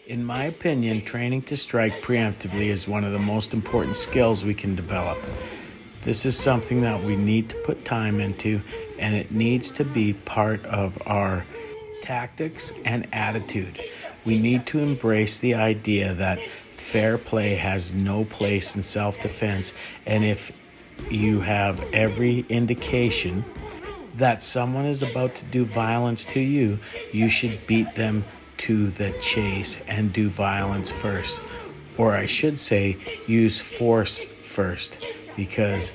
In my opinion, training to strike preemptively is one of the most important skills we can develop. This is something that we need to put time into, and it needs to be part of our tactics and attitude. We need to embrace the idea that fair play has no place in self-defense, and if you have every indication that someone is about to do violence to you, you should beat them to the chase and do violence first. Or I should say, use force first, because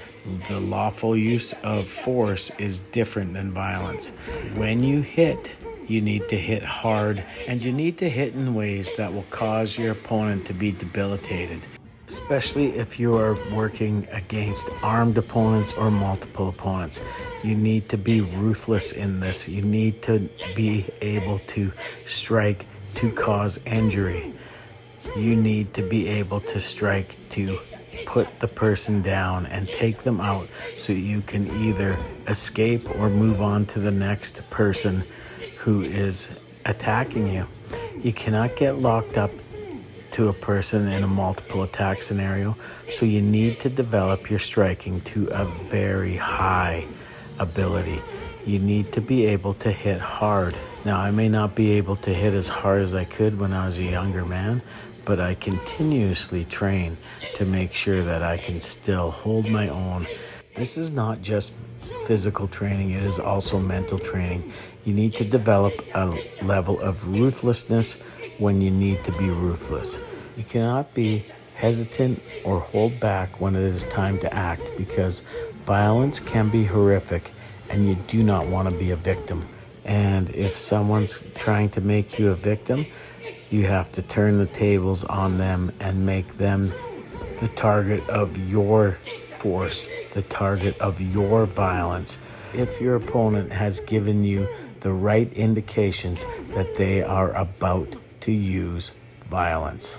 the lawful use of force is different than violence. When you hit, you need to hit hard, and you need to hit in ways that will cause your opponent to be debilitated, especially if you are working against armed opponents or multiple opponents. You need to be ruthless in this. You need to be able to strike to cause injury. You need to be able to strike to put the person down and take them out so you can either escape or move on to the next person who is attacking you. You cannot get locked up to a person in a multiple attack scenario, so you need to develop your striking to a very high ability. You need to be able to hit hard. Now, I may not be able to hit as hard as I could when I was a younger man, but I continuously train to make sure that I can still hold my own. This is not just physical training, it is also mental training. You need to develop a level of ruthlessness when you need to be ruthless. You cannot be hesitant or hold back when it is time to act, because violence can be horrific and you do not want to be a victim. And if someone's trying to make you a victim, you have to turn the tables on them and make them the target of your force, the target of your violence. If your opponent has given you the right indications that they are about to use violence.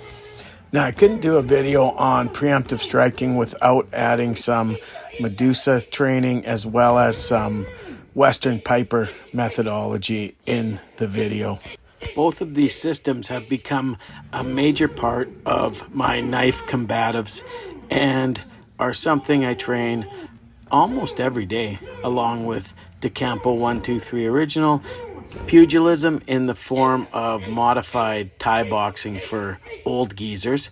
Now, I couldn't do a video on preemptive striking without adding some Medusa training as well as some Western Piper methodology in the video. Both of these systems have become a major part of my knife combatives and are something I train almost every day, along with DeCampo 1-2-3 original, pugilism in the form of modified Thai boxing for old geezers,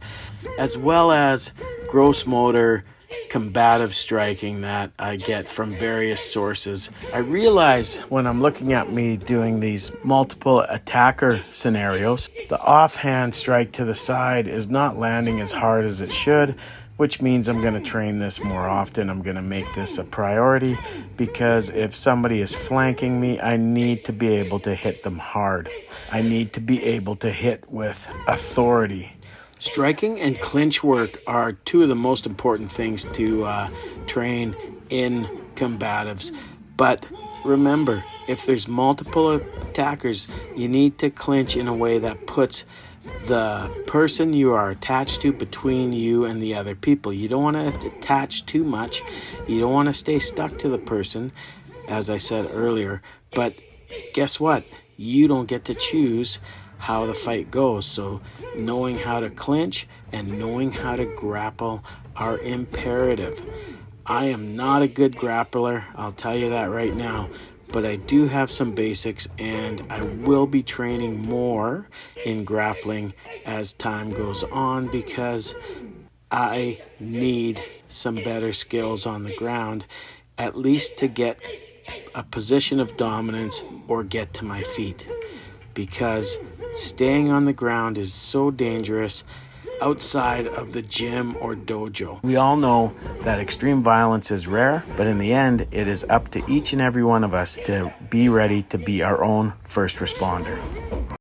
as well as gross motor combative striking that I get from various sources. I realize when I'm looking at me doing these multiple attacker scenarios, the offhand strike to the side is not landing as hard as it should, which means I'm going to train this more often. I'm going to make this a priority, because if somebody is flanking me, I need to be able to hit them hard. I need to be able to hit with authority. Striking and clinch work are two of the most important things to train in combatives. But remember, if there's multiple attackers, you need to clinch in a way that puts the person you are attached to between you and the other people. You don't want to attach too much. You don't want to stay stuck to the person, as I said earlier. But guess what? You don't get to choose how the fight goes. So knowing how to clinch and knowing how to grapple are imperative. I am not a good grappler, I'll tell you that right now, but I do have some basics, and I will be training more in grappling as time goes on, because I need some better skills on the ground, at least to get a position of dominance or get to my feet, because staying on the ground is so dangerous outside of the gym or dojo. We all know that extreme violence is rare, but in the end, it is up to each and every one of us to be ready to be our own first responder.